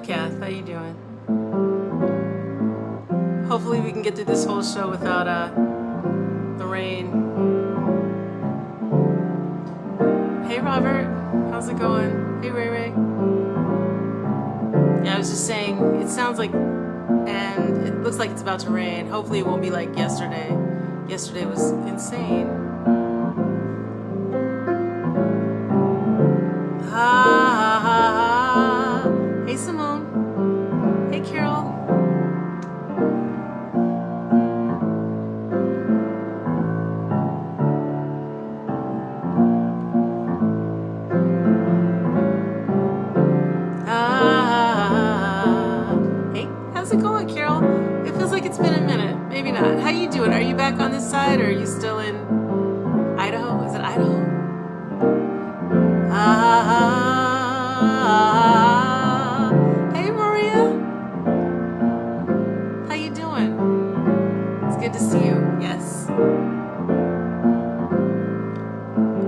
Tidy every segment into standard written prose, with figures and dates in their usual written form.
up, Kath? How you doing? Hopefully we can get through this whole show without the rain. Hey Robert, how's it going? Hey Ray Ray. Yeah, I was just saying, it sounds like, and it looks like it's about to rain. Hopefully it won't be like yesterday. Yesterday was insane. Hey Simone. Hey Carol. Hey, how's it going, Carol? It feels like it's been a minute. Maybe not. How you doing? Are you back on this side or are you still in Idaho? Is it Idaho? Hey Maria. How you doing? It's good to see you. Yes.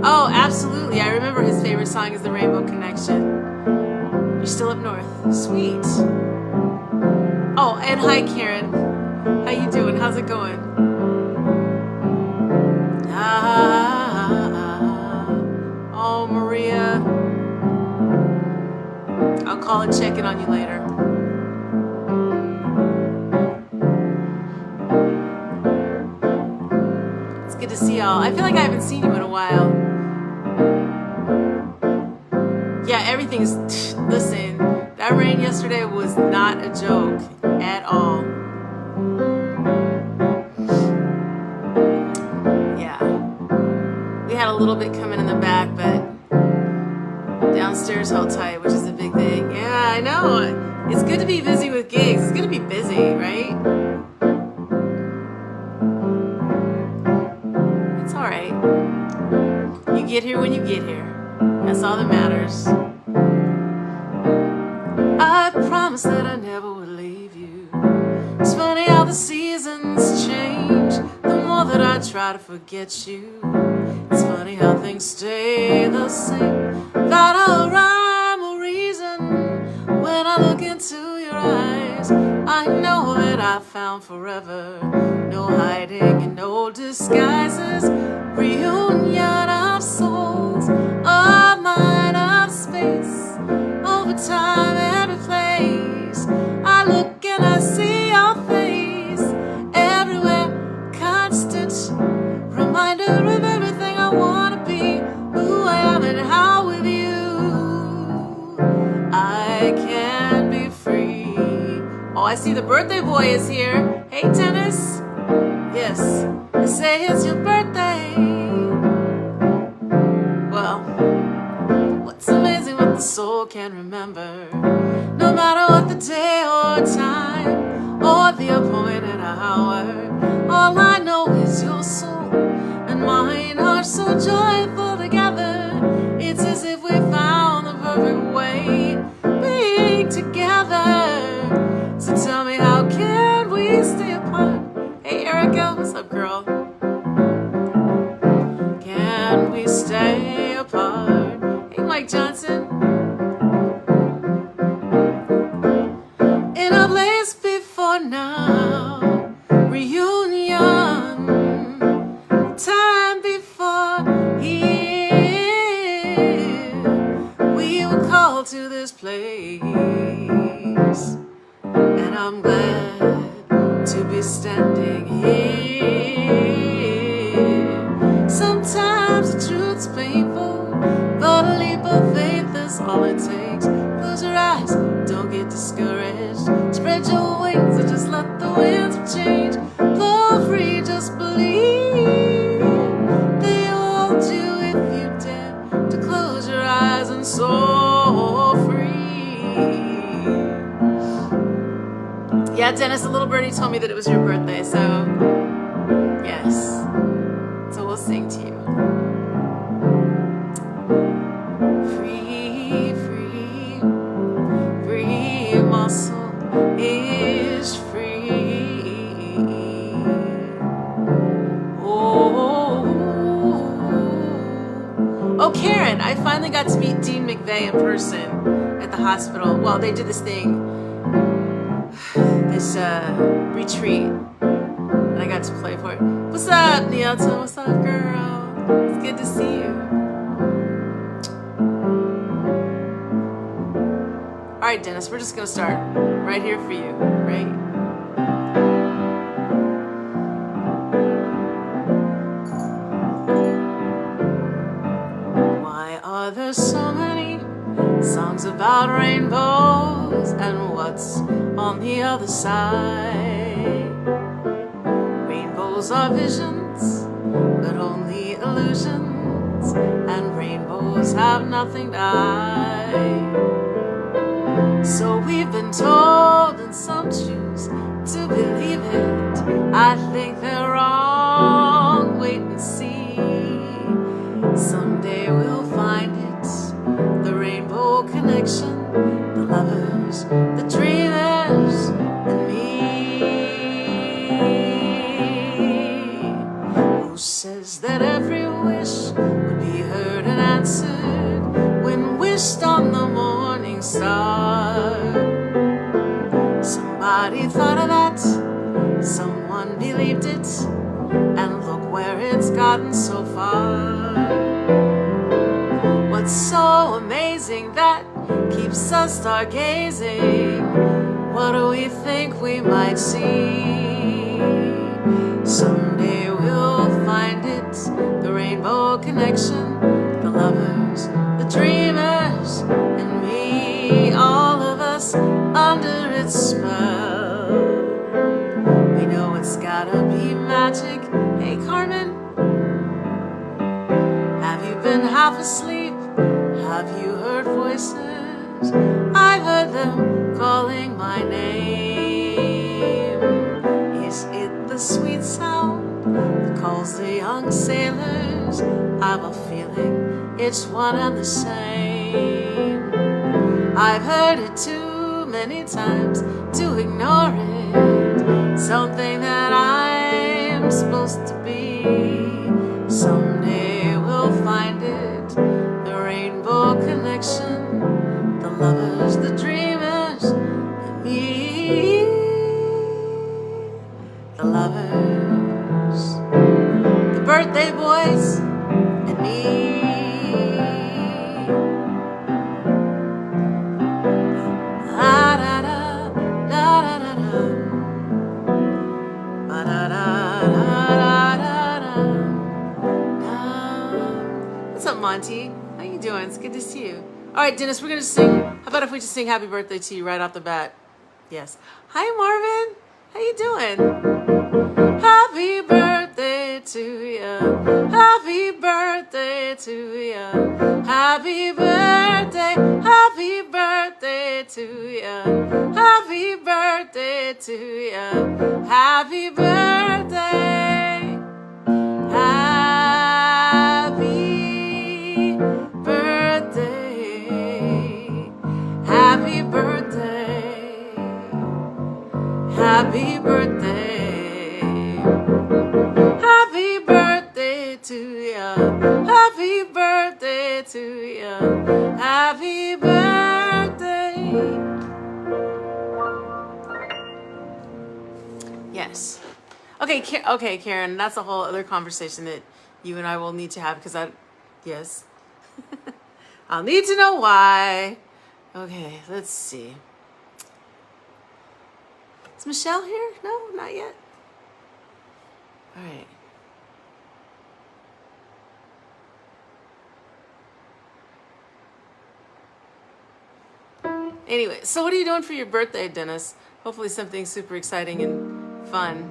Oh, absolutely. I remember his favorite song is The Rainbow Connection. You're still up north. Sweet. Oh, and hi Karen. How you doing? How's it going? Oh, Maria. I'll call and check in on you later. It's good to see y'all. I feel like I haven't seen you in a while. Yeah, everything's... Listen, that rain yesterday was not a joke at all. Yeah. We had a little bit coming in the back, but downstairs held tight, which is a big thing. Yeah, I know. It's good to be busy with gigs. It's good to be busy, right? It's all right. You get here when you get here. That's all that matters. I promised that I never would leave you. It's funny how the seasons change. The more that I try to forget you, it's funny how things stay the same. Without a rhyme or reason, when I look into your eyes, I know that I found forever. No hiding and no disguises. Reunion of souls, of mind, of space. Over time, every place I look and I see your face. Everywhere, constant reminder of everything I want to be. Who I am and how with you I can be free. Oh, I see the birthday boy is here. Hey, Dennis. Yes, they say it's your birthday. Well, what's amazing what the soul can remember, no matter what the day or time or the appointed hour. All I know is your soul and mine are so joyful together. It's as if we found the perfect way being together. So tell me, how can we stay apart? Hey Erica, what's up, girl? Can we stay apart? Hey Mike Johnson. In a place before now, reunion. Time before here, we were called to this place, and I'm glad to be standing here. Sometimes the truth's painful, but a leap of faith is all it takes. Close your eyes, don't get discouraged. Spread your wings and just let the winds of change blow free. Just believe they will hold you if you dare to close your eyes and soar free. Yeah, Dennis, a little birdie told me that it was your birthday, so yes. So we'll sing to you. Free, free, free, my soul is free. Oh, oh, Karen, I finally got to meet Dean McVeigh in person at the hospital. Well, they did this thing, this retreat, and I got to play for it. What's up, Nyota? What's up, girl? It's good to see you. All right, Dennis, we're just gonna start right here for you, right? Why are there so many songs about rainbows and what's on the other side? Rainbows are visions, but only illusions, and rainbows have nothing to hide. So we've been told, and some choose to believe it. I think they're wrong, wait and see. Someday we'll find it, the rainbow connection, the lovers, the dreamers, and me. Who says that every wish would be heard and answered when wished on the morning star? Somebody thought of that, someone believed it, and look where it's gotten so far. What's so amazing that keeps us stargazing? What do we think we might see? Someday we'll find it, the rainbow connection, the lovers, the dreamers, and me, all of us under its spell. We know it's gotta be magic. Hey, Carmen, have you been half asleep? Have you heard voices? I've heard them calling my name. Is it the sweet sound that calls the young sailors? I've a feeling it's one and the same. I've heard it too many times to ignore it. Something that I'm supposed to be. Someday we'll find it, the rainbow connection, the lovers, the dreamers, and me. The lovers, the birthday boys, and me. What's up, Monty? How you doing? It's good to see you. All right, Dennis, we're gonna sing. How about if we just sing happy birthday to you right off the bat? Yes. Hi, Marvin. How you doing? Happy birthday to you. Happy birthday to you. Happy birthday. Happy birthday to you. Happy birthday to you. Happy birthday. Happy birthday. Happy birthday. Happy birthday. Happy birthday to you. Happy birthday to you. Happy birthday. Yes. Okay, Karen, that's a whole other conversation that you and I will need to have because yes. I'll need to know why. Okay, let's see. Is Michelle here? No, not yet. All right. Anyway, so what are you doing for your birthday, Dennis? Hopefully something super exciting and fun.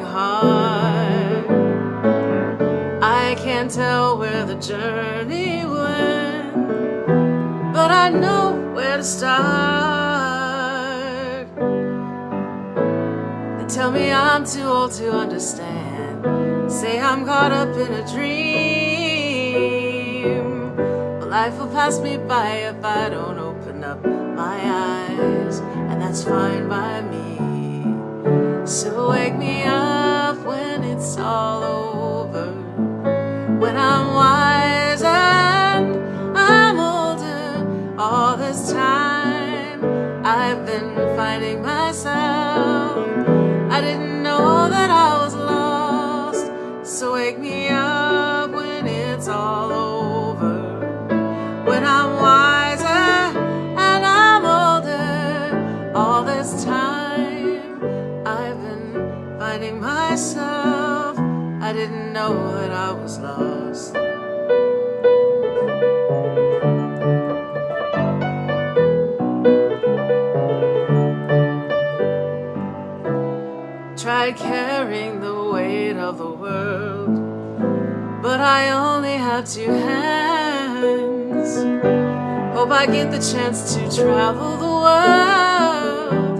heart. I can't tell where the journey went, but I know where to start. They tell me I'm too old to understand, say I'm caught up in a dream, but life will pass me by if I don't open up my eyes, and that's fine by me. So wake me up when it's all over, when I'm wise and I'm older. All this time I've been finding myself. I didn't know that I was lost. So wake me up when it's all over, when I'm wiser and I'm older. All this time I've been finding myself. I didn't know that I was lost. Tried carrying the weight of the world, but I only have two hands. Hope I get the chance to travel the world.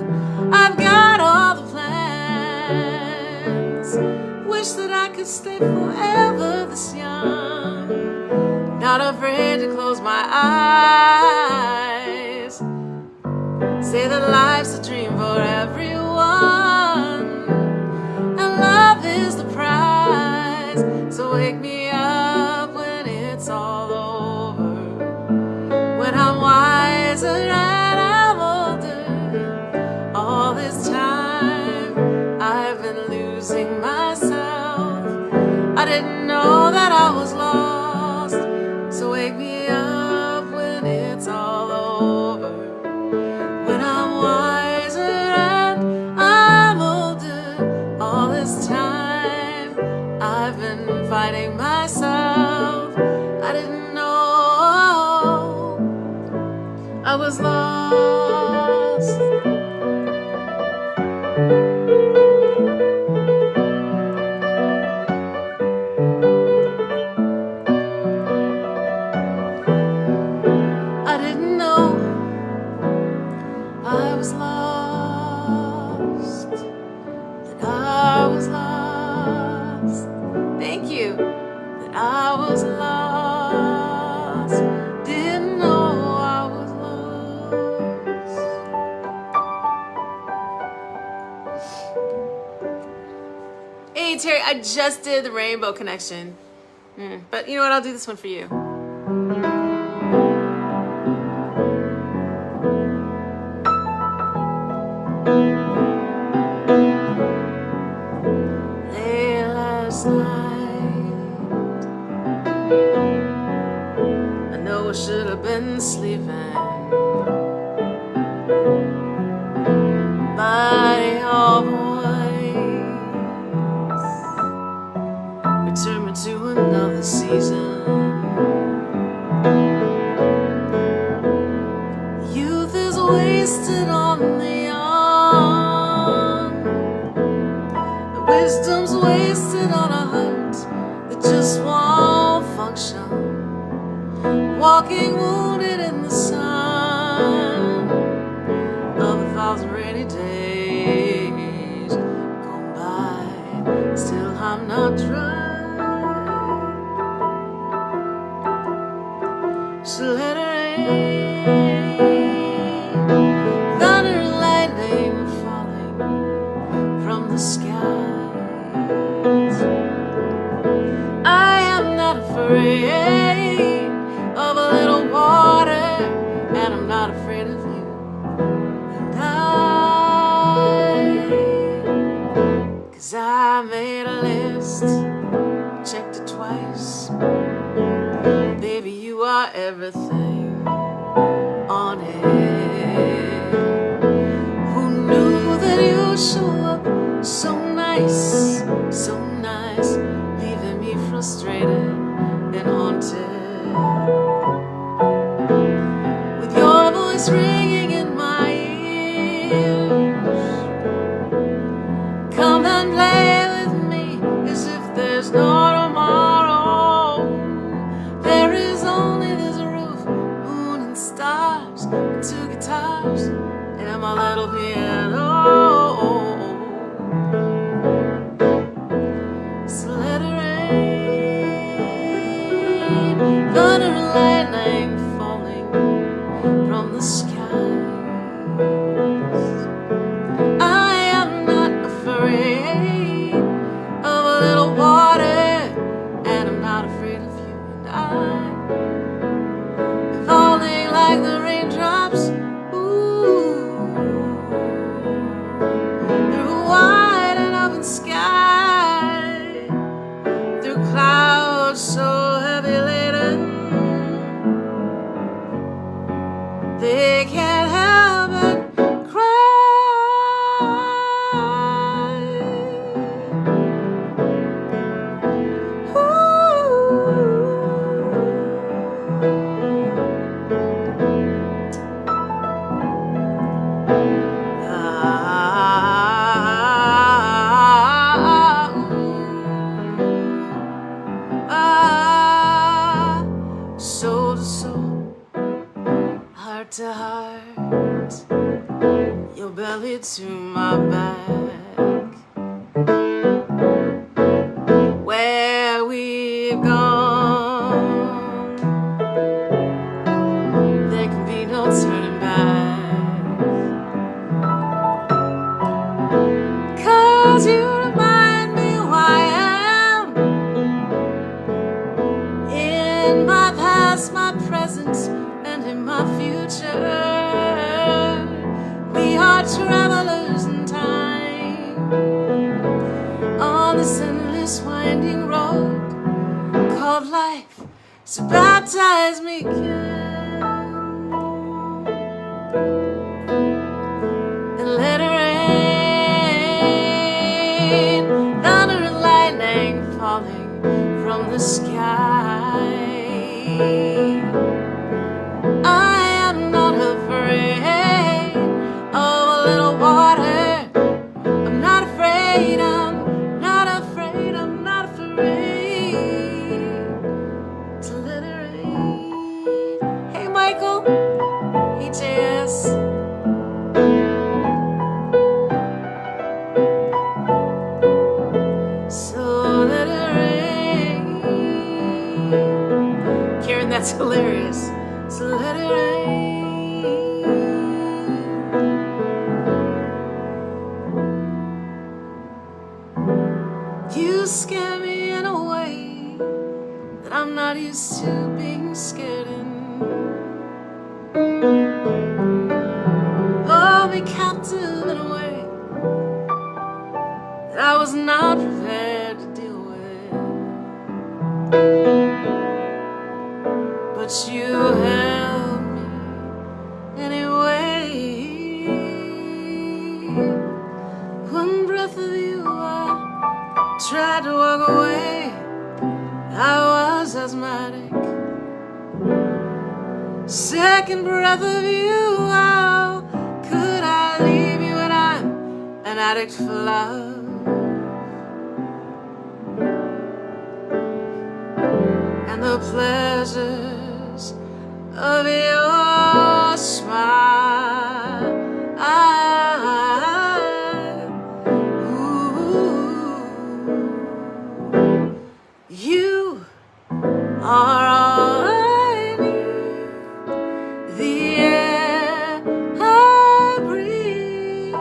I've got all the plans. Wish that I could stay forever this young, not afraid to close my eyes. Say that life's a dream for everyone, and love is the prize. So wake me up when it's all over, when I'm wiser and I'm older. All this time I've been losing myself. I didn't know that I was lost. So wake me up when it's all over, when I'm wiser and I'm older. All this time I've been fighting myself. I didn't know I was lost. I didn't know I was lost, that I was lost. Thank you. That I was lost, didn't know I was lost. Hey Terry, I just did the Rainbow Connection. But you know what, I'll do this one for you. Late last night, I know I should have been sleeping, but your voice returned me to another season. Youth is wasted on the young, wisdom's wasted on a heart that just won't function, walking wounded in the sun of 1,000 rainy days gone by. Still I'm not dry. So let it rain, thunder and lightning falling from the skies. I am not afraid of a little water, and I'm not afraid of you. And 'cause I made a list, checked it twice. Baby, you are everything on it. Who knew that you'd show up so nice, leaving me frustrated and haunted, with your voice ringing in my ears. Come and play with so heavy laden, they can't help but cry. Soul to soul, heart to heart, your belly to my back. Where we've gone, there can be no turning back. 'Cause you remind me who I am, in my past, my present, and in my future. We are travelers in time, on this endless winding road called life. So baptize me again and let it rain, thunder and lightning falling from the sky. I am not afraid of a little water. I'm not afraid, I'm not afraid, I'm not afraid to let it rain. Hey Michael, hey JS. So let it rain. Karen, that's hilarious. So let it rain. You scare me in a way that I'm not used to being scared in. Hold me captive in a way that I was not prepared to deal with. But you held me anyway. One breath of you, I tried to walk away. I was asthmatic. Second breath of you, how could I leave you when I'm an addict for love? And the pleasures of your smile. You are all I need, the air I breathe,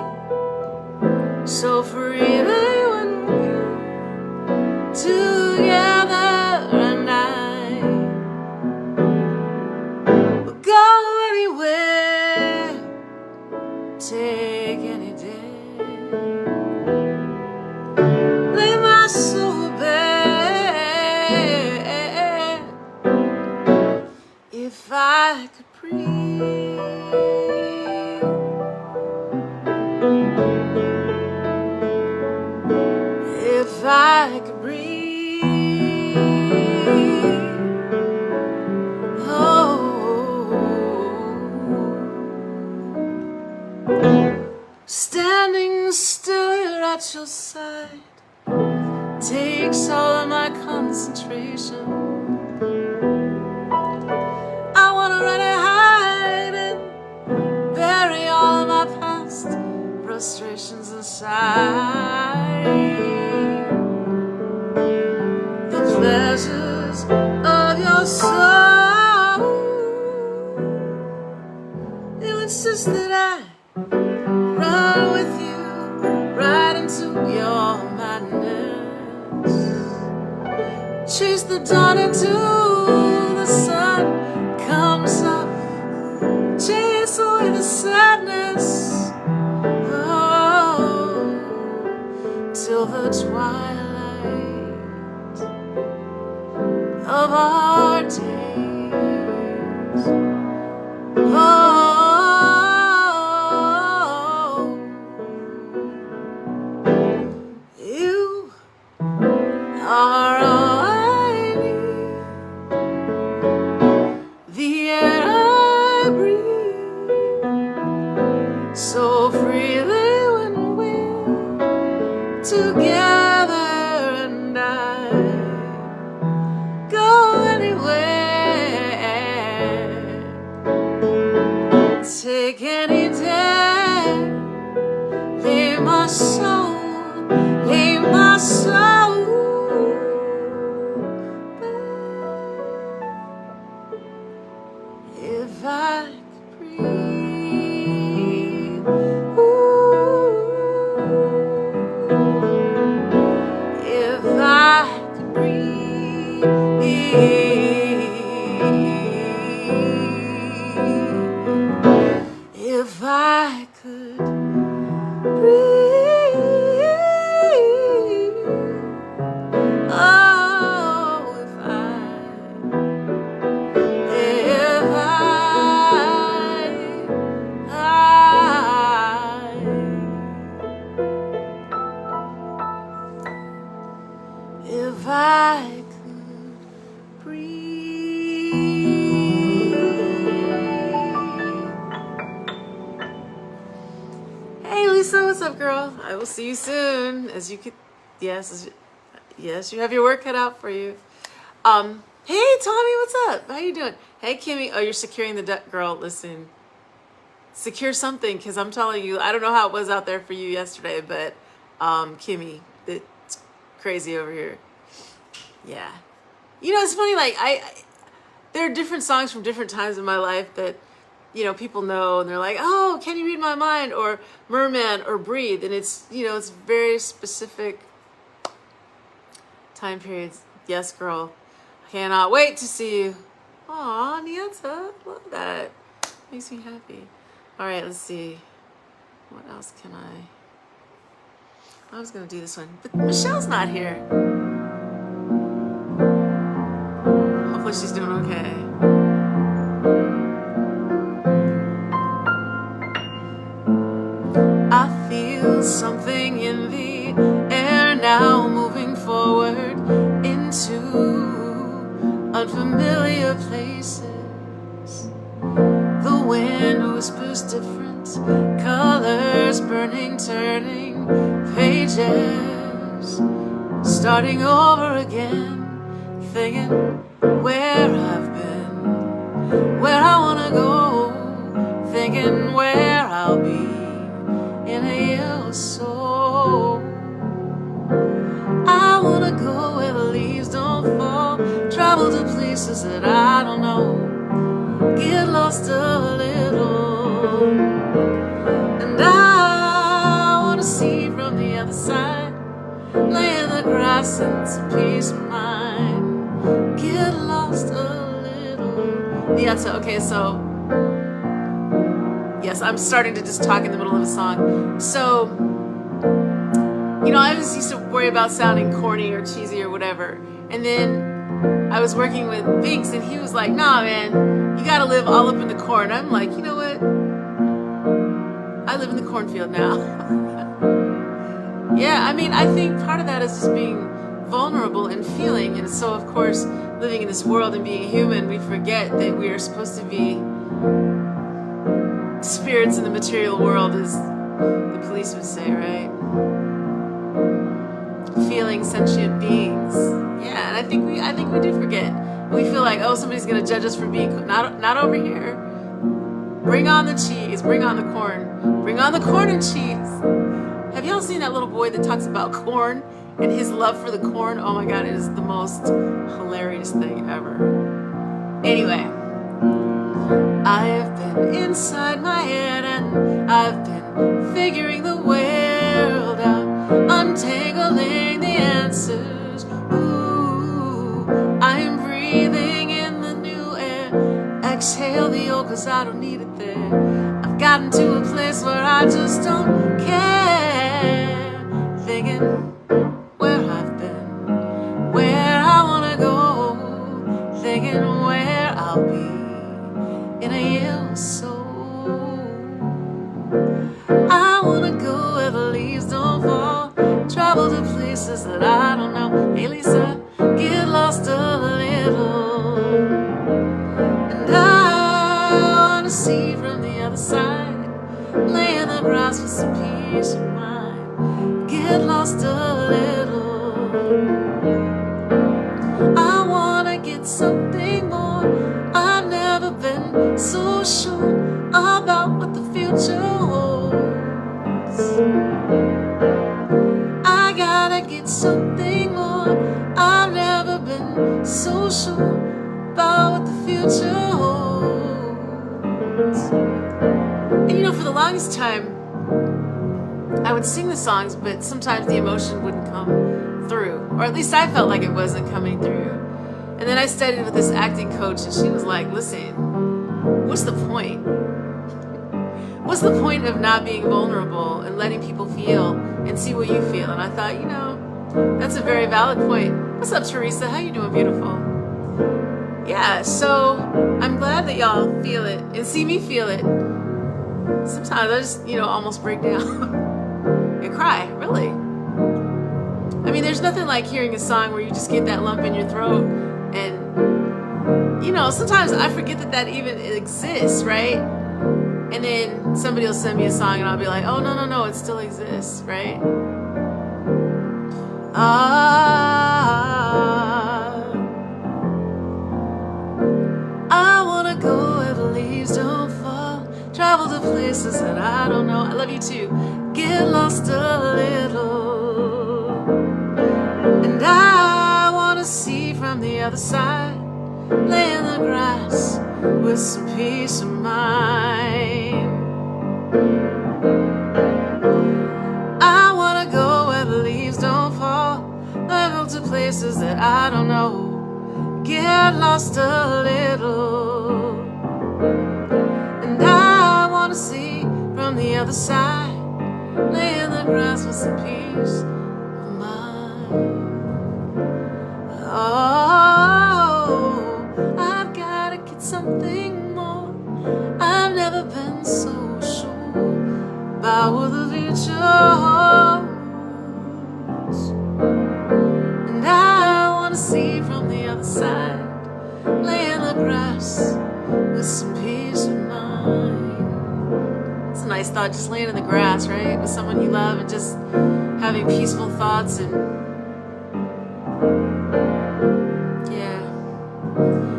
so freely when we're together. And I will go anywhere, take any day, lay my soul bare, if I could breathe. If I could breathe. Oh, standing still here at your side takes all of my concentration. I wanna run and hide and bury all of my past frustrations inside. The pleasures of your soul, you insist that I run with you right into your madness. Chase the dawn into the sun comes up, chase away the sadness. Oh, till the twilight breathe. Hey Lisa, what's up, girl? I will see you soon. As you could, yes, you have your work cut out for you. Hey Tommy, what's up? How you doing? Hey Kimmy, oh, you're securing the duck, girl. Listen, secure something, because I'm telling you, I don't know how it was out there for you yesterday, but Kimmy, it's crazy over here. Yeah, you know, it's funny, like there are different songs from different times in my life that, you know, people know, and they're like, oh, Can You Read My Mind, or Merman, or Breathe, and it's, you know, it's very specific time periods. Yes, girl, cannot wait to see you. Aw, Nianza, love that, makes me happy. All right, let's see, what else can I was gonna do this one, but Michelle's not here. Hopefully she's doing okay. I feel something in the air now, moving forward into unfamiliar places. The wind whispers different colors, burning, turning pages, starting over again, thinking where I've been, where I wanna go, thinking where I'll be in a year or so. I wanna go where the leaves don't fall, travel to places that I don't know, get lost a little, and I wanna see from the other side, lay in the grass and some peace of mind, get lost a little. Yeah, so okay, so yes, I'm starting to just talk in the middle of a song. So, you know, I always used to worry about sounding corny or cheesy or whatever. And then I was working with Binks, and he was like, nah, man, you gotta live all up in the corn. I'm like, you know what? I live in the cornfield now. Yeah, I mean, I think part of that is just being vulnerable and feeling. And so, of course, living in this world and being human, we forget that we are supposed to be spirits in the material world, as the police would say, right? Feeling sentient beings. Yeah, and I think we do forget. We feel like, oh, somebody's gonna judge us for being not over here. Bring on the cheese, bring on the corn, bring on the corn and cheese. Have y'all seen that little boy that talks about corn and his love for the corn? Oh my God, it is the most hilarious thing ever. Anyway, I've been inside my head and I've been figuring the world out, untangling the answers. Ooh, I'm breathing in the new air, exhale the old 'cause I don't need it there. I've gotten to a place where I just don't care, thinking where I've been, where I wanna go, thinking where I'll be in a year or so. I wanna go where the leaves don't fall, travel to places that I don't know. Hey Lisa, get lost a little, and I wanna see from the other side, lay in the grass with some peace of mind, get lost a little. I wanna get something more, I've never been so sure about what the future holds. I gotta get something more, I've never been so sure about what the future holds. And you know, for the longest time, I would sing the songs, but sometimes the emotion wouldn't come through, or at least I felt like it wasn't coming through. And then I studied with this acting coach, and she was like, listen, what's the point? What's the point of not being vulnerable and letting people feel and see what you feel? And I thought, you know, that's a very valid point. What's up, Teresa? How you doing, beautiful? Yeah, so I'm glad that y'all feel it and see me feel it. Sometimes I just, you know, almost break down and cry, really. I mean, there's nothing like hearing a song where you just get that lump in your throat and You know, sometimes I forget that that even exists, right? And then somebody will send me a song and I'll be like, oh, no, no, no, it still exists, right? I wanna go where the leaves don't fall, travel to places that I don't know. I love you too. Get lost a little. And I wanna see from the other side, lay in the grass with some peace of mind. I wanna go where the leaves don't fall, travel to places that I don't know. Get lost a little. And I wanna see from the other side, lay in the grass with some peace of mind. Oh, I've gotta get something more. I've never been so sure about what the future holds. And I wanna see from the other side, lay in the grass with some peace of mind. It's a nice thought, just laying in the grass, right? With someone you love and just having peaceful thoughts and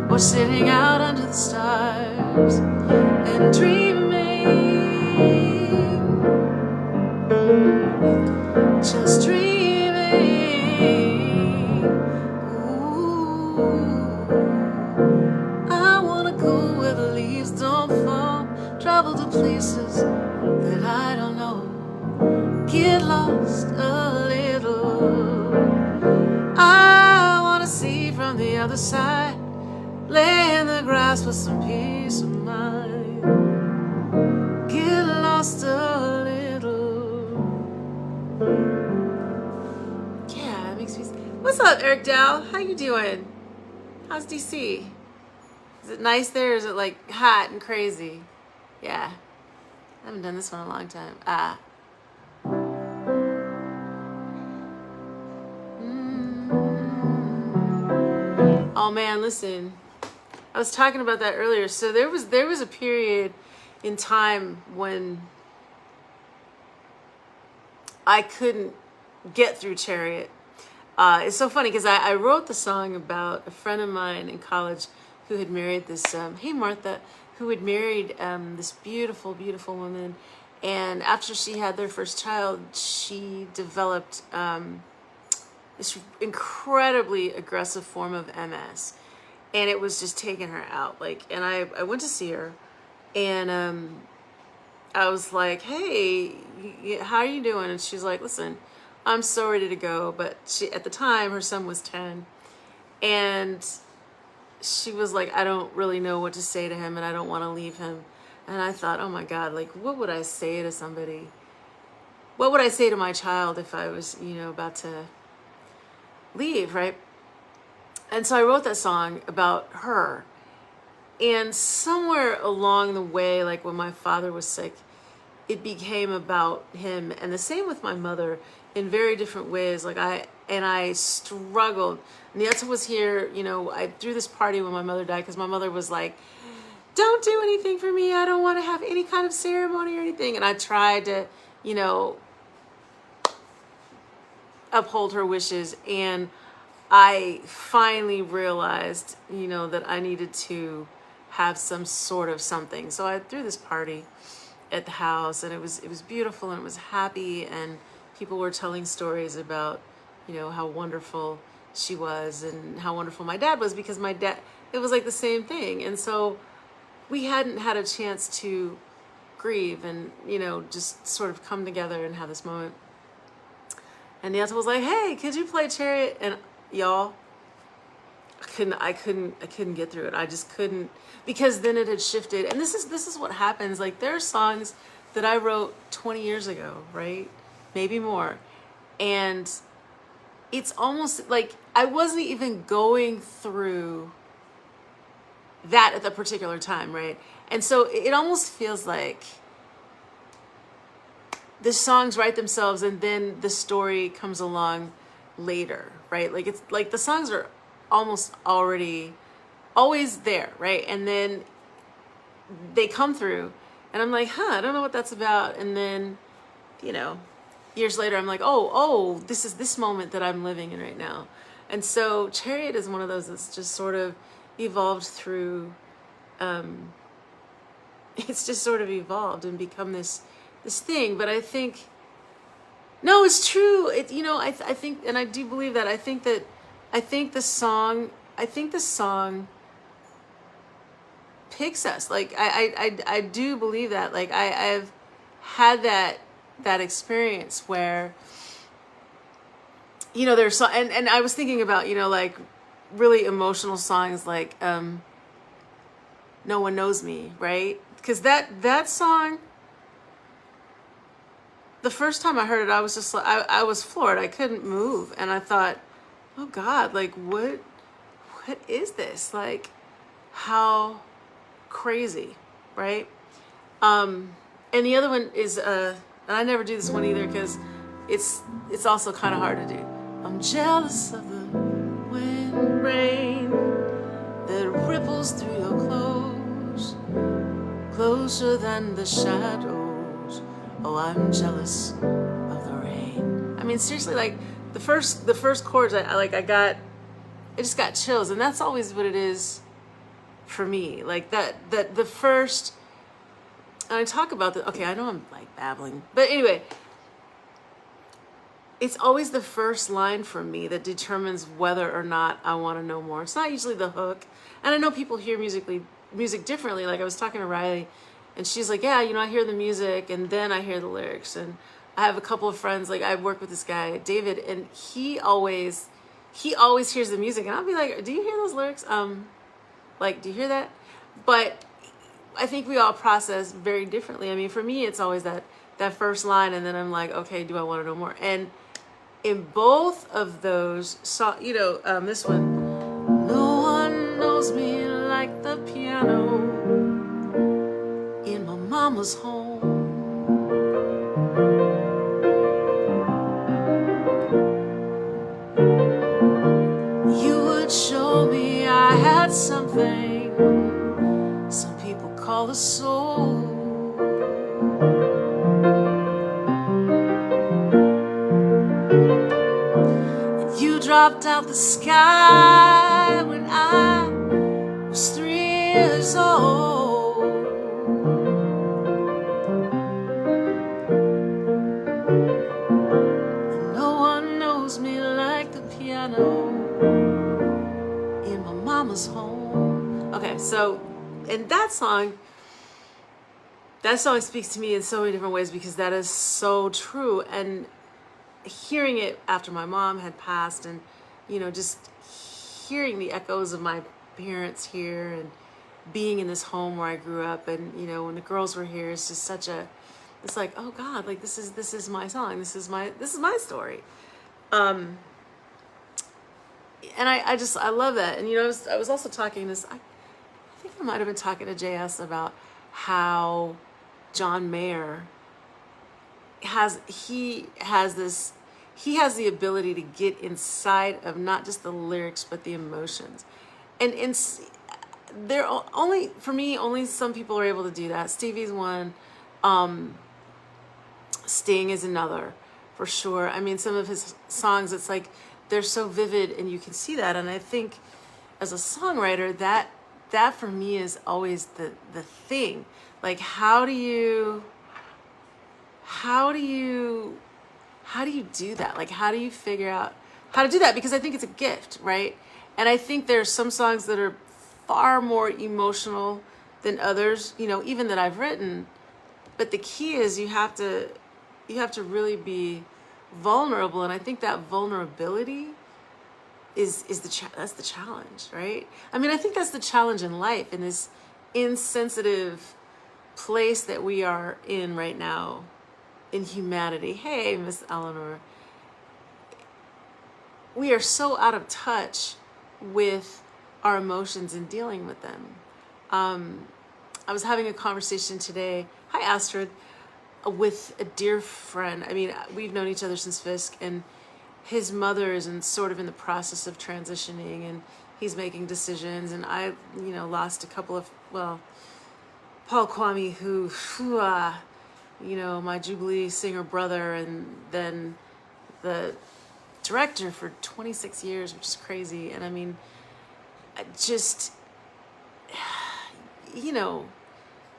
we're sitting out under the stars and dreaming, just dreaming. Ooh, I wanna go where the leaves don't fall, travel to places that I don't know, get lost a little. I wanna see from the other side, lay in the grass with some peace of mind, get lost a little. Yeah, it makes me. What's up, Eric Dow? How you doing? How's DC? Is it nice there? Or is it like hot and crazy? Yeah, I haven't done this one in a long time. Oh man, listen. I was talking about that earlier. So there was a period in time when I couldn't get through Chariot. It's so funny because I wrote the song about a friend of mine in college who had married this, hey Martha, who had married this beautiful, beautiful woman. And after she had their first child, she developed this incredibly aggressive form of MS. And it was just taking her out. Like, and I went to see her, and I was like, hey, how are you doing? And she's like, listen, I'm so ready to go. But she, at the time, her son was 10. And she was like, I don't really know what to say to him, and I don't want to leave him. And I thought, oh my God, like, what would I say to somebody? What would I say to my child if I was, about to leave, right? And so I wrote that song about her. And somewhere along the way, like when my father was sick, it became about him. And the same with my mother in very different ways. Like I struggled. Nyeta was here, I threw this party when my mother died because my mother was like, don't do anything for me. I don't want to have any kind of ceremony or anything. And I tried to, uphold her wishes. And I finally realized, that I needed to have some sort of something. So I threw this party at the house, and it was beautiful, and it was happy, and people were telling stories about, how wonderful she was and how wonderful my dad was, because my dad, it was like the same thing. And so we hadn't had a chance to grieve and, just sort of come together and have this moment. And Nyeta was like, hey, could you play Chariot? And y'all, I couldn't get through it. I just couldn't, because then it had shifted. And this is what happens. Like, there are songs that I wrote 20 years ago, right? Maybe more. And it's almost like I wasn't even going through that at the particular time, right? And so it almost feels like the songs write themselves and then the story comes along later, right? Like, it's like the songs are almost already always there, right? And then they come through and I'm like, I don't know what that's about. And then, you know, years later, I'm like, oh, this is this moment that I'm living in right now. And so Chariot is one of those that's just sort of evolved through, it's just sort of evolved and become this thing. But I think, no, it's true. It, you know, I think, and I do believe that. I think the song picks us. Like, I do believe that. Like, I've had that experience where, you know, there's so, and I was thinking about, you know, like really emotional songs like No One Knows Me, right? Because that song, the first time I heard it, I was just like, I was floored. I couldn't move. And I thought, oh God, like what is this? Like, how crazy, right? And the other one is, and I never do this one either because it's also kind of hard to do. I'm jealous of the wind, rain that ripples through your clothes, closer than the shadows. Oh, I'm jealous of the rain. I mean, seriously, like the first chords, I just got chills, and that's always what it is for me. Like that the first, and I talk about the, okay, I know I'm like babbling, but anyway, it's always the first line for me that determines whether or not I want to know more. It's not usually the hook. And I know people hear music differently. Like I was talking to Riley and she's like, yeah, you know, I hear the music and then I hear the lyrics. And I have a couple of friends, like I work with this guy, David, and he always hears the music and I'll be like, do you hear those lyrics? Like, do you hear that? But I think we all process very differently. I mean, for me, it's always that first line and then I'm like, okay, do I want to know more? And in both of those, you know, this one, no one knows me like the piano in my mama's home. You would show me I had something some people call a soul. Dropped out the sky when I was 3 years old. And no one knows me like the piano in my mama's home. Okay, so, and that song speaks to me in so many different ways because that is so true. And hearing it after my mom had passed and, you know, just hearing the echoes of my parents here and being in this home where I grew up and, you know, when the girls were here, it's just it's like, oh God, like this is my song. This is my story. And I love that. And, you know, I was also talking I think I might've been talking to JS about how John Mayer he has the ability to get inside of not just the lyrics but the emotions, and there only for me only some people are able to do that. Stevie's one, Sting is another, for sure. I mean, some of his songs, it's like they're so vivid and you can see that. And I think as a songwriter, that for me is always the thing. Like, how do you do that? Like, how do you figure out how to do that? Because I think it's a gift, right? And I think there's some songs that are far more emotional than others, you know, even that I've written. But the key is you have to really be vulnerable. And I think that vulnerability that's the challenge, right? I mean, I think that's the challenge in life, in this insensitive place that we are in right now in humanity. Hey, Miss Eleanor. We are so out of touch with our emotions and dealing with them. I was having a conversation today, hi Astrid, with a dear friend. I mean, we've known each other since Fisk, and his mother is sort of in the process of transitioning, and he's making decisions. And I, lost a couple of, well, Paul Kwame, who my Jubilee singer brother, and then the director for 26 years, which is crazy. And I mean, I just,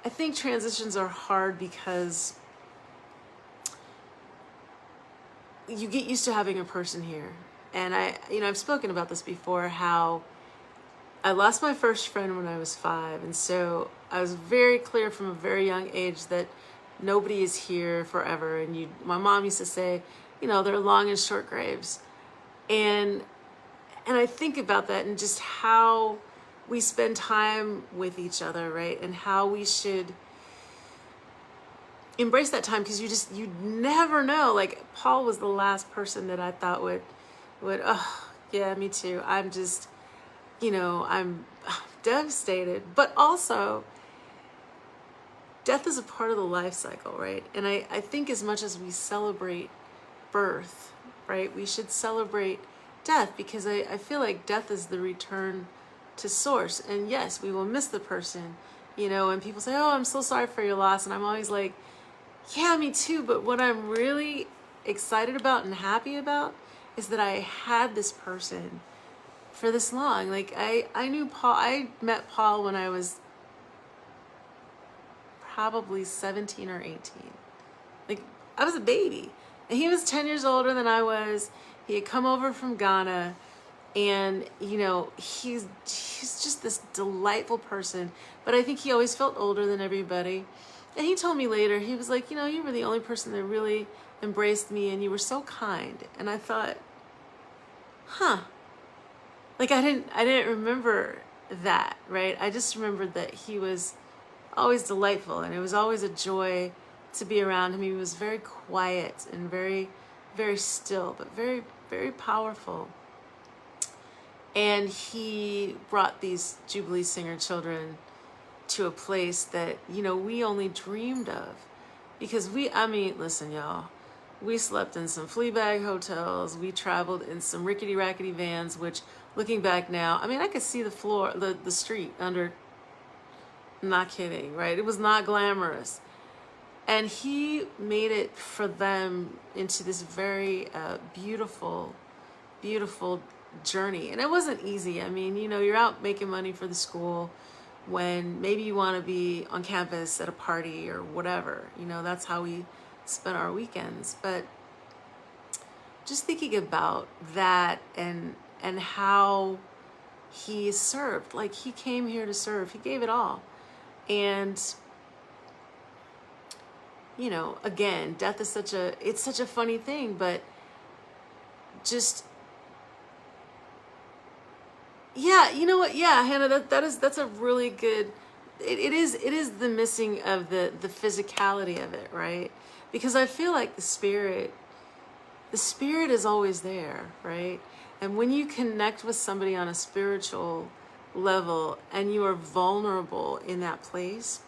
I think transitions are hard because you get used to having a person here. And I've spoken about this before, how I lost my first friend when I was 5. And so I was very clear from a very young age that nobody is here forever. And my mom used to say, there are long and short graves. And I think about that and just how we spend time with each other, right? And how we should embrace that time, because you never know. Like, Paul was the last person that I thought would, oh yeah, me too. I'm just, I'm devastated, but also death is a part of the life cycle, right? And I think as much as we celebrate birth, right, we should celebrate death, because I feel like death is the return to source. And yes, we will miss the person, and people say, oh, I'm so sorry for your loss. And I'm always like, yeah, me too. But what I'm really excited about and happy about is that I had this person for this long. Like, I knew Paul, I met Paul when I was probably 17 or 18. Like, I was a baby. And he was 10 years older than I was. He had come over from Ghana. And, he's just this delightful person. But I think he always felt older than everybody. And he told me later, he was like, you were the only person that really embraced me, and you were so kind. And I thought, like, I didn't remember that, right? I just remembered that he was always delightful, and it was always a joy to be around him. He was very quiet and very, very still, but very, very powerful. And he brought these Jubilee singer children to a place that, we only dreamed of. Because listen, y'all, we slept in some flea bag hotels. We traveled in some rickety rackety vans, which, looking back now, I could see the floor, the street under. I'm not kidding, right? It was not glamorous. And he made it for them into this very beautiful, beautiful journey. And it wasn't easy. You're out making money for the school when maybe you want to be on campus at a party or whatever. That's how we spent our weekends. But just thinking about that and how he served, like, he came here to serve. He gave it all. And again, death is such a funny thing, but just, yeah, you know what? Yeah, Hannah, that's a really good, it is the missing of the physicality of it, right? Because I feel like the spirit is always there, right? And when you connect with somebody on a spiritual level and you are vulnerable in that place,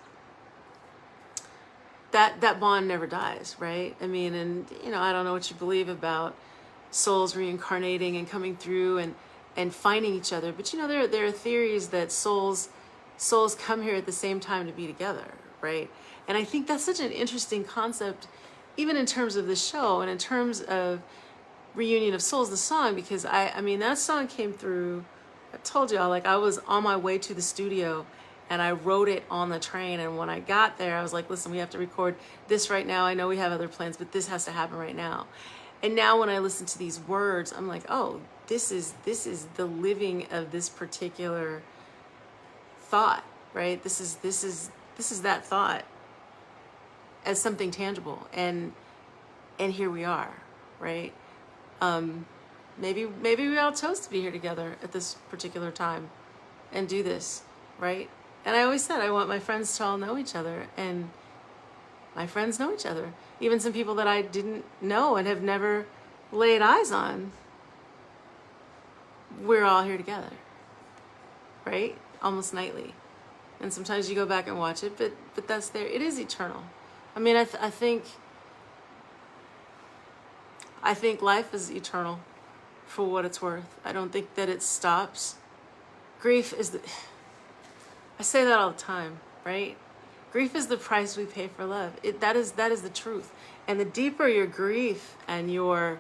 that bond never dies, right? And I don't know what you believe about souls reincarnating and coming through and finding each other, but there are theories that souls come here at the same time to be together, right? And I think that's such an interesting concept, even in terms of the show and in terms of Reunion of Souls, the song, because that song came through. I told y'all, like, I was on my way to the studio and I wrote it on the train. And when I got there, I was like, listen, we have to record this right now. I know we have other plans, but this has to happen right now. And now when I listen to these words, I'm like, oh, this is the living of this particular thought, right? This is that thought as something tangible. And here we are, right? Maybe we all chose to be here together at this particular time and do this, right? And I always said I want my friends to all know each other, and my friends know each other. Even some people that I didn't know and have never laid eyes on, we're all here together, right? Almost nightly. And sometimes you go back and watch it, but that's there. It is eternal. I think life is eternal for what it's worth. I don't think that it stops. grief is the, I say that all the time, right? Grief is the price we pay for love. That is the truth. And the deeper your grief and your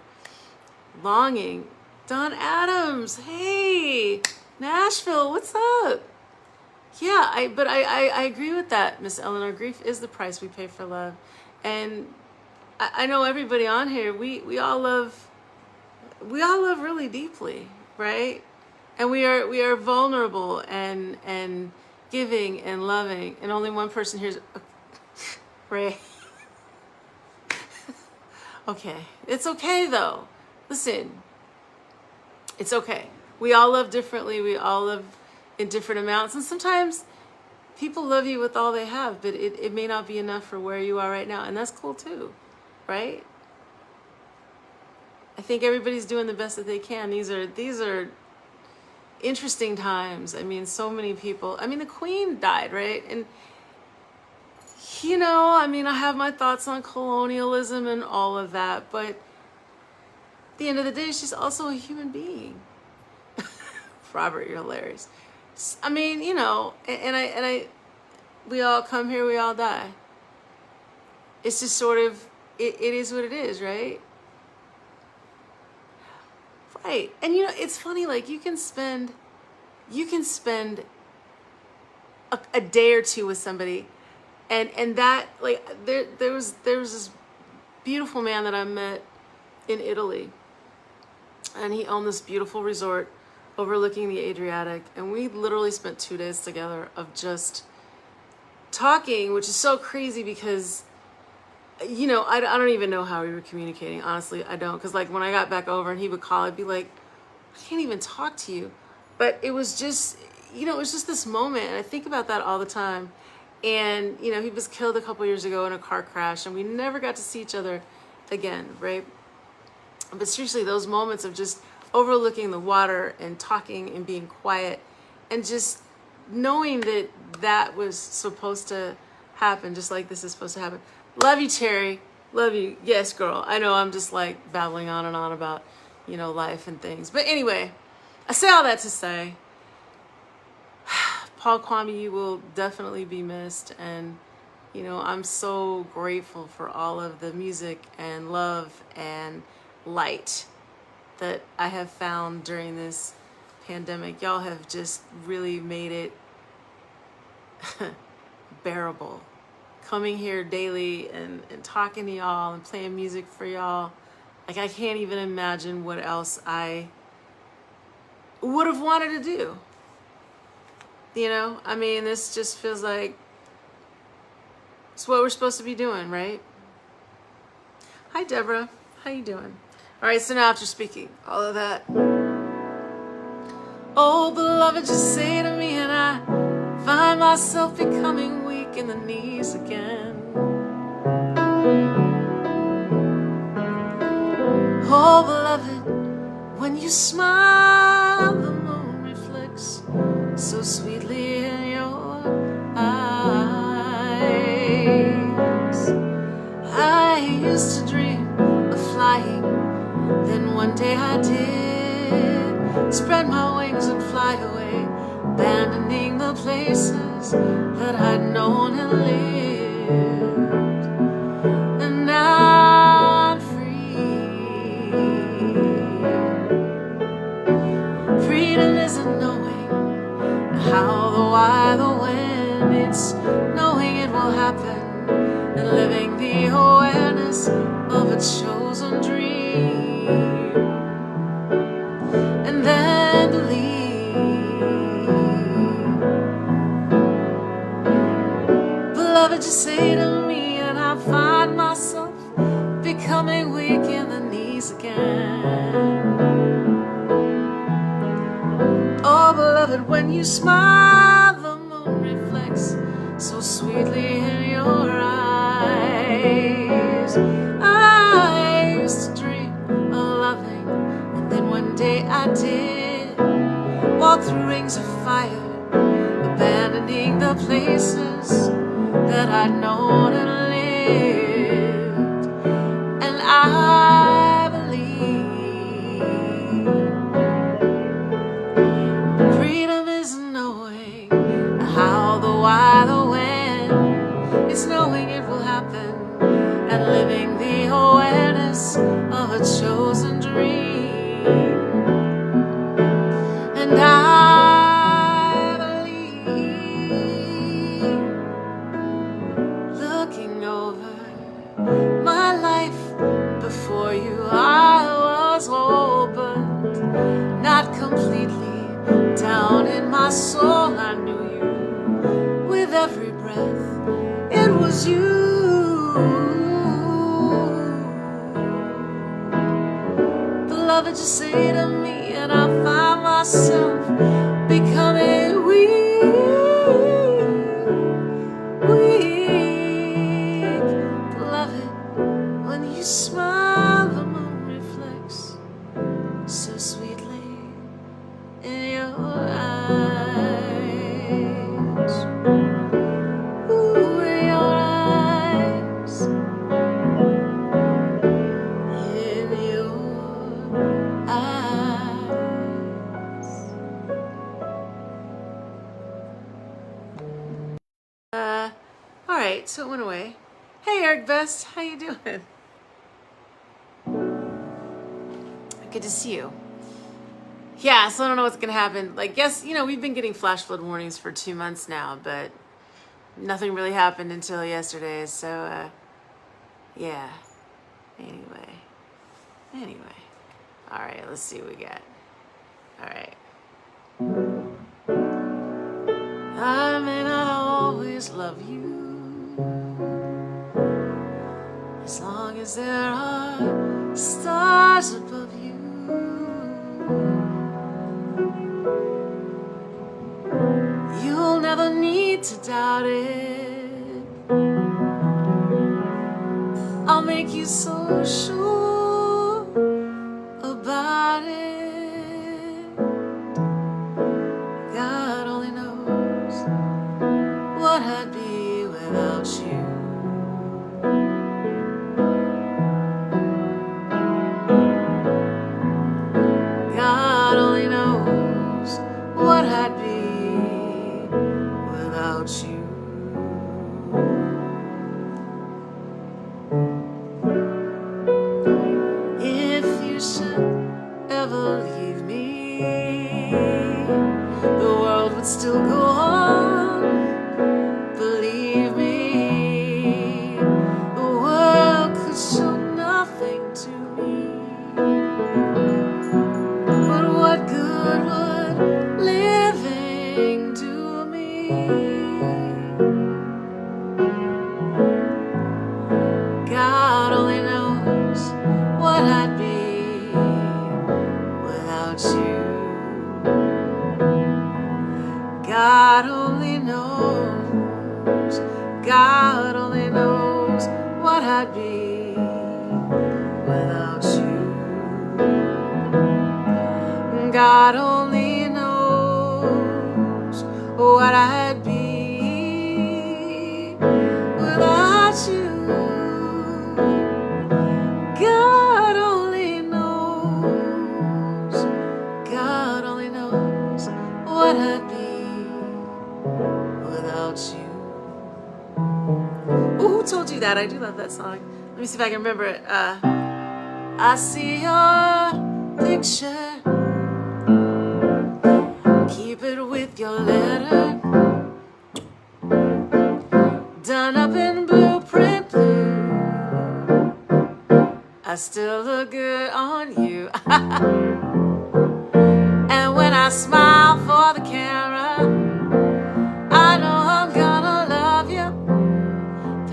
longing, Don Adams, hey, Nashville, what's up? Yeah, I agree with that, Miss Eleanor. Grief is the price we pay for love. And I know everybody on here, we all love really deeply, right? And we are vulnerable and giving and loving. And only one person here's Ray. Okay. It's okay though. Listen. It's okay. We all love differently. We all love in different amounts. And sometimes people love you with all they have, but it may not be enough for where you are right now. And that's cool too, right? I think everybody's doing the best that they can. These are interesting times. I mean, so many people. I mean, the Queen died, right? And you know, I mean, I have my thoughts on colonialism and all of that, but at the end of the day, she's also a human being. Robert, you're hilarious. I mean, you know, and I, we all come here, we all die. It's just sort of, it is what it is, right? Right. And you know, it's funny, like you can spend a day or two with somebody and that, like, there was this beautiful man that I met in Italy, and he owned this beautiful resort overlooking the Adriatic, and we literally spent 2 days together of just talking, which is so crazy because, you know, I don't even know how we were communicating. Honestly, I don't. Because, like, when I got back over and he would call, I'd be like, I can't even talk to you. But it was just, you know, it was just this moment. And I think about that all the time. And, you know, he was killed a couple years ago in a car crash. And we never got to see each other again, right? But seriously, those moments of just overlooking the water and talking and being quiet and just knowing that that was supposed to happen, just like this is supposed to happen. Love you, Terry. Love you. Yes, girl. I know I'm just like babbling on and on about, you know, life and things. But anyway, I say all that to say, Paul Kwame, you will definitely be missed. And, you know, I'm so grateful for all of the music and love and light that I have found during this pandemic. Y'all have just really made it bearable. Coming here daily and talking to y'all and playing music for y'all. Like, I can't even imagine what else I would have wanted to do. You know, I mean, this just feels like it's what we're supposed to be doing, right? Hi, Deborah. How you doing? All right, so now after speaking all of that, oh, beloved, just say to me, and I find myself becoming weak in the knees again. Oh, beloved, when you smile, the moon reflects so sweetly in your eyes. I used to dream of flying, then one day I did spread my wings and fly away, abandoning the places that I'd known and lived. And now I'm free. Freedom isn't knowing how, the why, the when. It's knowing it will happen and living the awareness of a chosen dream. And then believe. Beloved, just say to me, and I find myself becoming weak in the knees again. Oh, beloved, when you smile, the moon reflects so sweetly in your eyes. I used to dream of loving, and then one day I did walk through rings of fire, abandoning the places that I'd known and lived. And I believe freedom is soul I knew you. With every breath, it was you. Beloved, just say to me, and I find myself becoming weak. Beloved, when you smile, the moon reflects so sweetly in your eyes. Ooh, in your eyes. In your eyes. All right, so it went away. Hey, Eric Best, how you doing? Good to see you. Yeah, so I don't know what's gonna happen. Like, yes, you know, we've been getting flash flood warnings for 2 months now, but nothing really happened until yesterday. So, yeah. Anyway. All right, let's see what we got. All right. I may not always love you, as long as there are stars above you. You'll never need to doubt it. I'll make you so sure about it. God only knows what I'd be without you. God only knows what I'd be without you. If you should ever leave me, the world would still go on. Believe me, the world could show nothing to me. But what good would living do me? God only knows what I'd be without you. God only knows. God only knows what I'd be without you. God only knows what I'd be without you. God only knows. God only knows what I'd be without you. Oh, who told you that? I do love that song. Let me see if I can remember it. I see your picture. Keep it with your letter, done up in blueprint blue. I still look good on you. And when I smile for the camera, I know I'm gonna love you.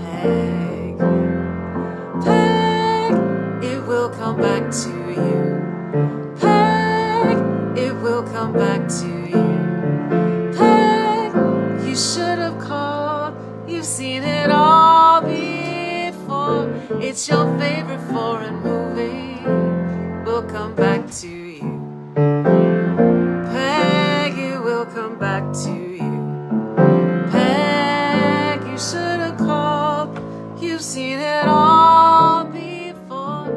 Peg, Peg, it will come back to you. Peg, it will come back to you. Peg, you should have called. You've seen it all before. It's your favorite foreign movie. Will come back to you. Peg, it will come back to you. Peg, you should have called. You've seen it all before.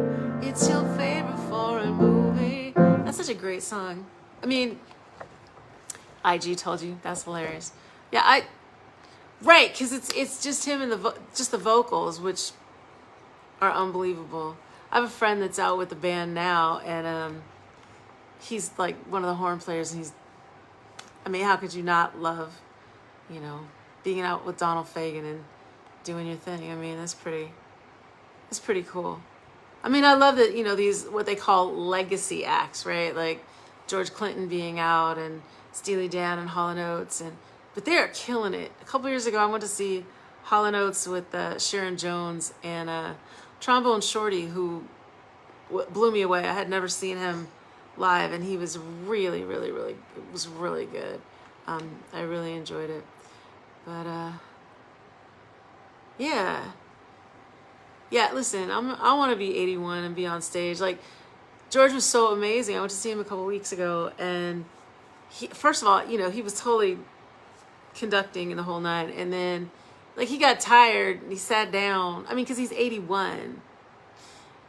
It's your favorite foreign movie. That's such a great song. I mean, IG told you. That's hilarious. Yeah, right, because it's just him and just the vocals, which are unbelievable. I have a friend that's out with the band now, and he's like one of the horn players, and I mean, how could you not love, you know, being out with Donald Fagen and doing your thing? I mean, that's pretty cool. I mean, I love that, you know, these, what they call legacy acts, right? Like George Clinton being out and Steely Dan and Hall & Oates, but they are killing it. A couple years ago, I went to see Hall & Oates with Sharon Jones and Trombone Shorty, who blew me away. I had never seen him live, and he was really, it was really good. I really enjoyed it. But yeah, listen, I want to be 81 and be on stage. Like, George was so amazing. I went to see him a couple weeks ago, and first of all, you know, he was totally conducting in the whole night, and then like he got tired and he sat down. I mean, because he's 81.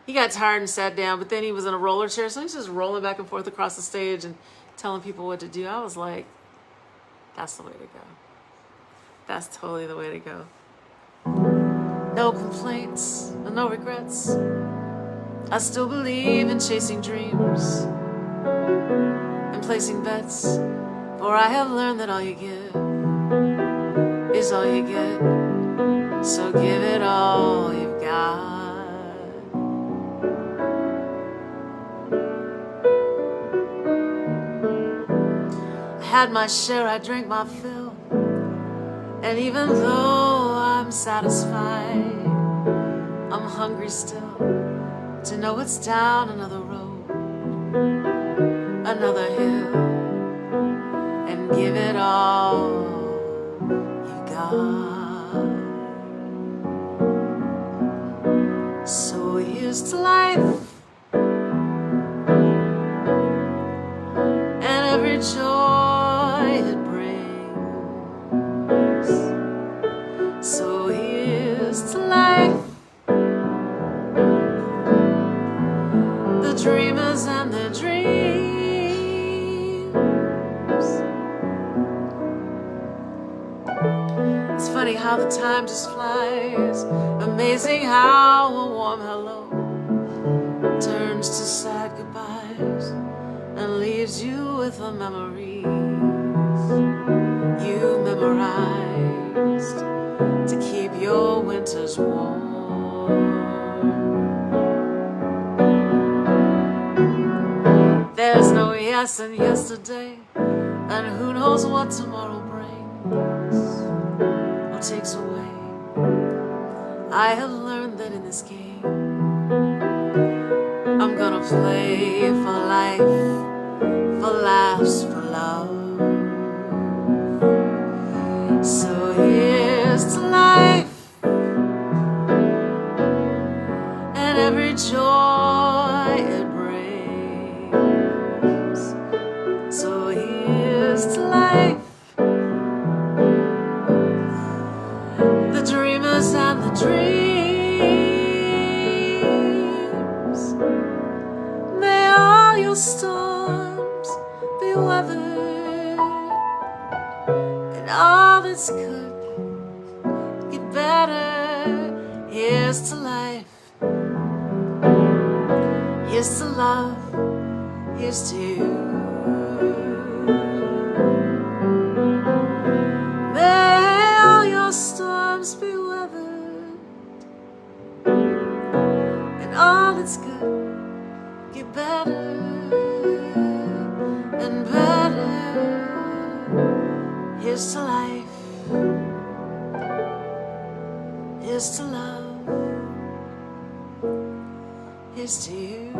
He got tired and sat down, but then he was in a roller chair, so he's just rolling back and forth across the stage and telling people what to do. I was like, that's the way to go. That's totally the way to go. No complaints and no regrets. I still believe in chasing dreams and placing bets, for I have learned that all you give is all you get. So give it all you've got. I had my share, I drank my fill, and even though I'm satisfied, I'm hungry still to know it's down another road, another hill, and give it all you've got. So here's to life and every joy it brings. So here's to life, the dreamers and their dreams. It's funny how the time just flies, amazing how a warm hello turns to sad goodbyes and leaves you with the memories you memorized to keep your winters warm. There's no yes in yesterday, and who knows what tomorrow brings or takes away. I have learned that in this game I'm gonna play for life, for laughs, for love. So here's to life and every joy it brings. So here's to life, the dreamers and the dreams. May all your storms be weathered, and all that's good get better. Here's to life, here's to love, here's to you. May all your storms be weathered, and all that's good get better and better. Here's to life, here's to love, here's to you.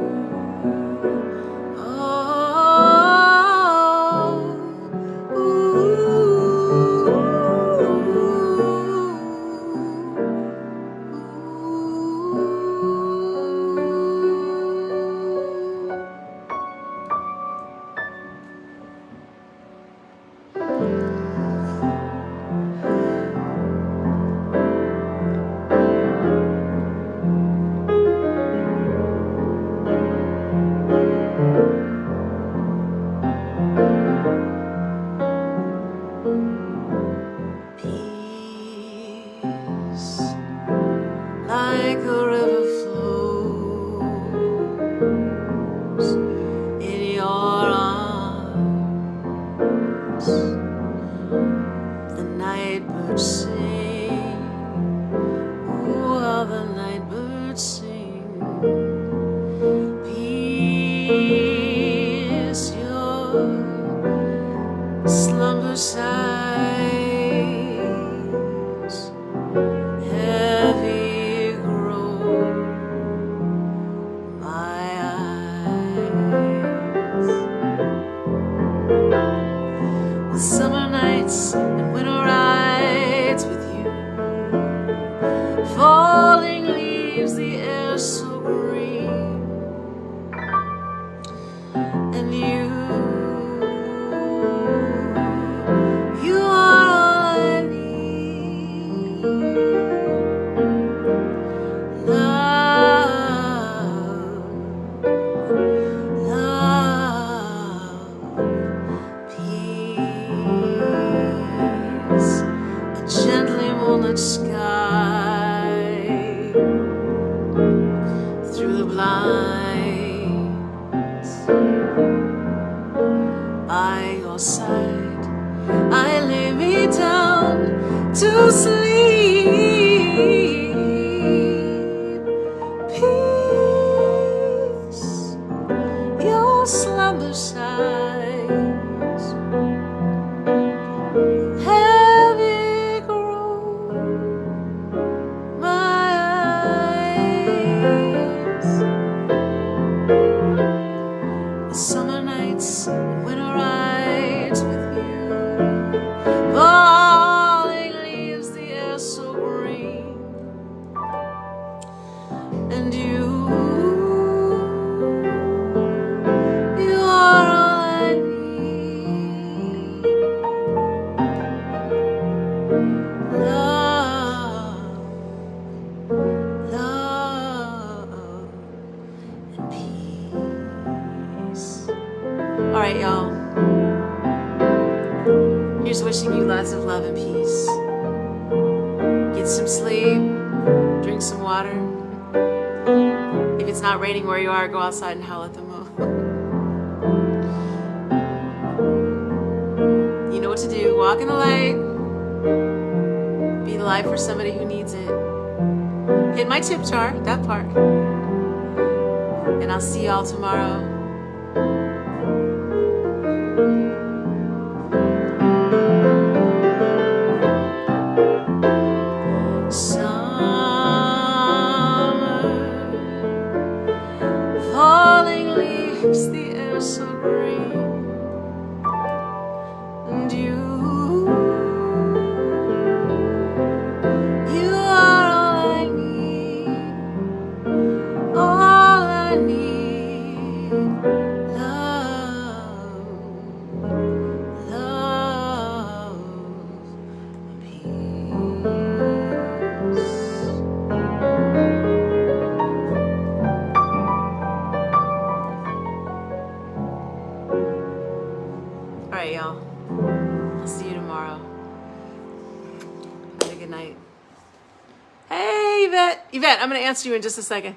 Peace, like a river flows in your arms. The night birds sing, ooh, how the night birds sing. Peace, your slumber sighs, heavy grow my eyes. With summer nights and winter rides with you, falling leaves, the air so green, and you are all I need. Love, love, peace, a gently moonlit sky, through the blinds, by your side, I lay me down to sleep. Peace, your slumber sighs, heavy grow my eyes. The summer nights and winter rides with you, falling leaves, the air so green, and you are all I need. Love, love, and peace. All right, y'all. Here's wishing you lots of love and peace. Get some sleep, drink some water. If it's not raining where you are, go outside and howl at the moon. You know what to do. Walk in the light. Be the light for somebody who needs it. Hit my tip jar, that part. And I'll see y'all tomorrow. Falling leaves, the air so green, and you are all I need, all I need. Love, love, peace. All right, y'all. I'll see you tomorrow. Have a good night. Hey, Yvette. Yvette, I'm going to answer you in just a second.